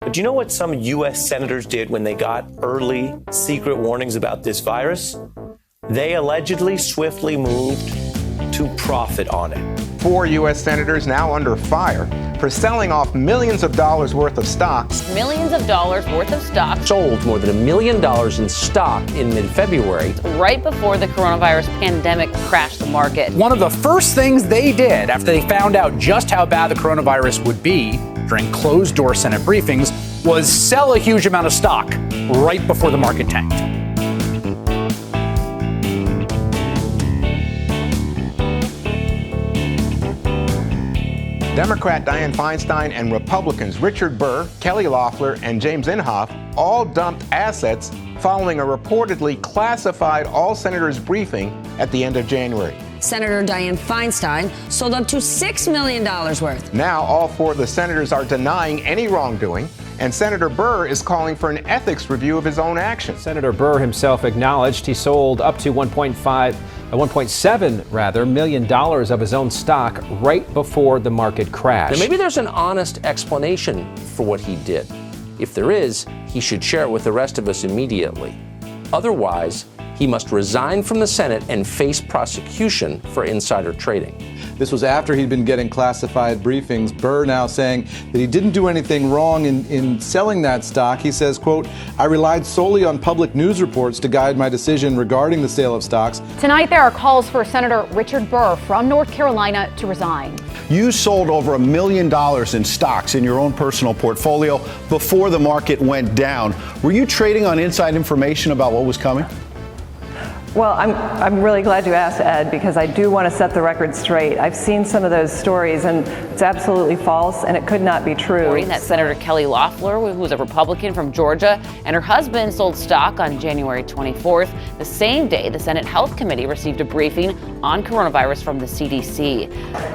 But do you know what some U.S. senators did when they got early, secret warnings about this virus? They allegedly swiftly moved to profit on it. 4 U.S. senators now under fire for selling off millions of dollars worth of stocks. Millions of dollars worth of stock. Sold more than $1 million in stock in mid-February. Right before the coronavirus pandemic crashed the market. One of the first things they did after they found out just how bad the coronavirus would be during closed-door Senate briefings was sell a huge amount of stock right before the market tanked. Democrat Dianne Feinstein and Republicans Richard Burr, Kelly Loeffler, and James Inhofe all dumped assets following a reportedly classified all-senators briefing at the end of January. Senator Dianne Feinstein sold up to $6 million worth. Now all 4 of the senators are denying any wrongdoing, and Senator Burr is calling for an ethics review of his own actions. Senator Burr himself acknowledged he sold up to $1.7 million of his own stock right before the market crashed. Now, maybe there's an honest explanation for what he did. If there is, he should share it with the rest of us immediately. Otherwise, he must resign from the Senate and face prosecution for insider trading. This was after he'd been getting classified briefings. Burr now saying that he didn't do anything wrong in selling that stock. He says, quote, "I relied solely on public news reports to guide my decision regarding the sale of stocks." Tonight, there are calls for Senator Richard Burr from North Carolina to resign. You sold over $1 million in stocks in your own personal portfolio before the market went down. Were you trading on inside information about what was coming? Well, I'm really glad you asked, Ed, because I do want to set the record straight. I've seen some of those stories, and it's absolutely false, and it could not be true. Reporting that Senator Kelly Loeffler, who was a Republican from Georgia, and her husband sold stock on January 24th, the same day the Senate Health Committee received a briefing on coronavirus from the CDC.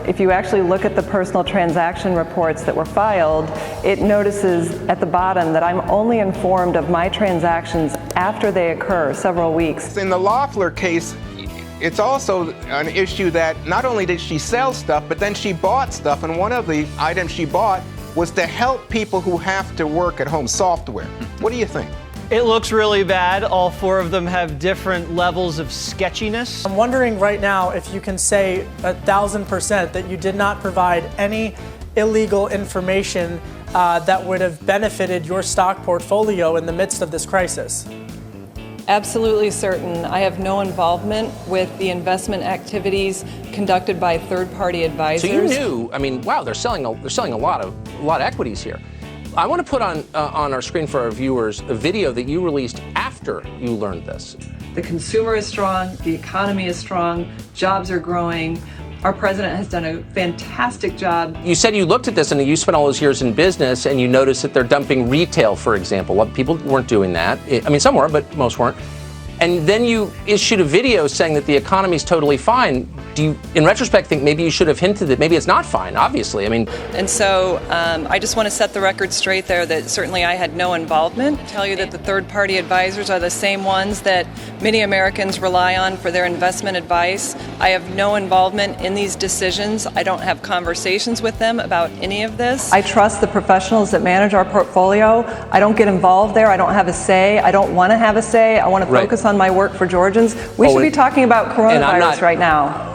If you actually look at the personal transaction reports that were filed, it notices at the bottom that I'm only informed of my transactions after they occur, several weeks. In the Loeffler case, it's also an issue that not only did she sell stuff, but then she bought stuff, and one of the items she bought was to help people who have to work at home, software. What do you think? It looks really bad. All 4 of them have different levels of sketchiness. I'm wondering right now if you can say 1,000% that you did not provide any illegal information that would have benefited your stock portfolio in the midst of this crisis. Absolutely certain. I have no involvement with the investment activities conducted by third-party advisors. So you knew, I mean, wow, they're selling a lot of equities here. I want to put on our screen for our viewers a video that you released after you learned this. The consumer is strong, the economy is strong, jobs are growing. Our president has done a fantastic job. You said you looked at this and you spent all those years in business and you noticed that they're dumping retail, for example. Well, people weren't doing that. I mean, some were, but most weren't. And then you issued a video saying that the economy's totally fine. Do you, in retrospect, think maybe you should have hinted that maybe it's not fine, obviously? I mean. And so I just want to set the record straight there that certainly I had no involvement. Tell you that the third-party advisors are the same ones that many Americans rely on for their investment advice. I have no involvement in these decisions. I don't have conversations with them about any of this. I trust the professionals that manage our portfolio. I don't get involved there. I don't have a say. I don't want to have a say. I want to focus on my work for Georgians. We should be talking about coronavirus right now.